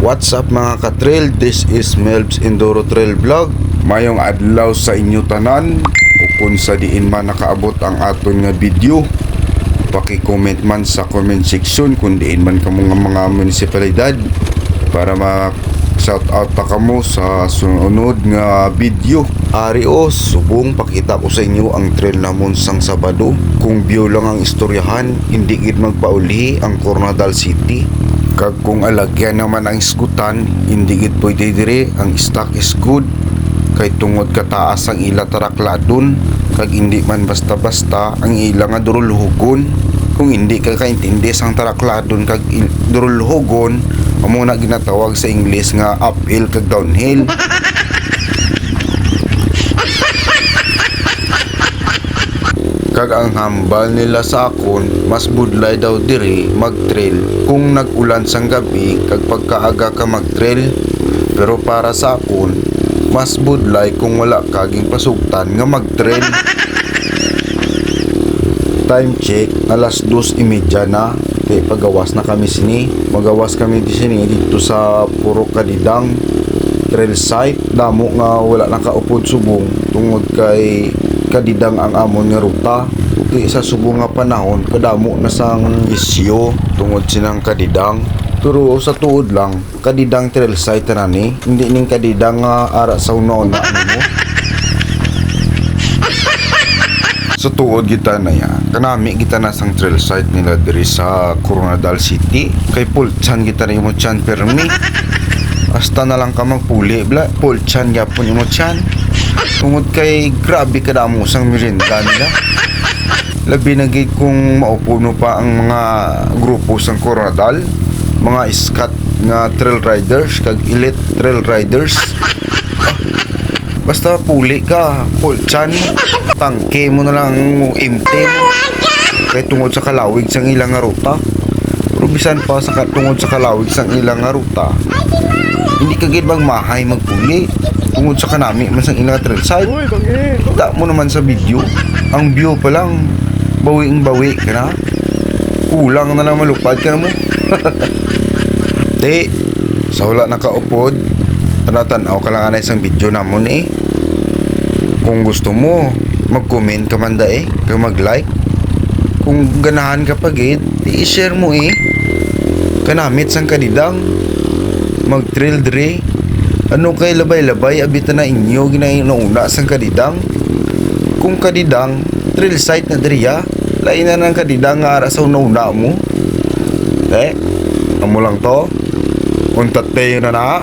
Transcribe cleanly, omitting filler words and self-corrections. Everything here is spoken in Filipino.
What's up mga ka-trail? This is Melbs Enduro Trail Vlog. Mayong adlaw sa inyo tanan. Kung sa diin man nakaabot ang aton nga video, paki-comment man sa comment section kung diin man kamo nga mga munisipalidad para ma-shout out ta kamo sa sunod nga video. Ari subong pakita ko sa inyo ang trail namon sang Sabado. Kung view lang ang istoryahan, hindi gid magpauli ang Coronadal City. Kag kung alagyan naman ang iskutan, hindi gid pwede dire. Ang stock is good kay tungod kataas ang ila tarakladon, kag hindi man basta-basta ang ila nga durulhugon. Kung hindi ka kaintindi sang tarakladon kag durulhugon, amo na ginatawag sa English nga uphill kag downhill. Kag ang hambal nila sa akon, mas budlay daw diri mag-trail kung nag-ulan sang gabi kag pagkaaga ka mag-trail. Pero para sa akon, mas budlay kung wala kaging pasugtan nga mag-trail. Time check, alas 2:30 na. Kaya pagawas na kami sini. Magawas kami dito sa Puro Kadidang trail site. Damo nga wala nakaupod subong tungod kay Kadidang ang amon nga ruta. Di sa subong nga panahon kadamo na sang isyo tungod sinang Kadidang. Pero sa tuod lang, Kadidang trail site na ni, hindi ning Kadidang nga ara sa una-una nimo. Sa tuod kita na ya, kanami kita na sang trail site nila diri sa Coronadal City. Kay pulchan kita na mo chan permi. Hasta na lang ka magpuli, bla, pulchan yapon mo chan. Tungod kay grabe kadamo sang merienda nila. Labi na gid kung maupuno pa ang mga grupo sang Coronadal, mga iskat nga trail riders kag elite trail riders. Basta puli ka, pulchan, tangke mo na lang empty mo. Kay tungod sa kalawig sang ilang nga ruta. Pero bisan pa sa tungod sa kalawig sang ilang nga ruta, hindi ka gid magmahay magpuli. Tungod sa kanami man sang ilang trail site. Kita mo naman sa video, ang view pa lang bawi ka na. Kulang na lang malupad ka na mo. Di, sa wala nakaupod, tanaw ka lang anay isang video namon eh. Kung gusto mo, mag-comment ka man da eh, kaya mag-like. Kung ganahan ka pa gid, i-share mo eh. Kanamit sang Kadidang, mag-trail dire. Ano kay labay-labay, abitan na inyo ginainauna sang Kadidang. Kung Kadidang, trail site na diriya, lain na ng Kadidang nga ara sa una-una mo. Amo lang to. Untat tayo na na.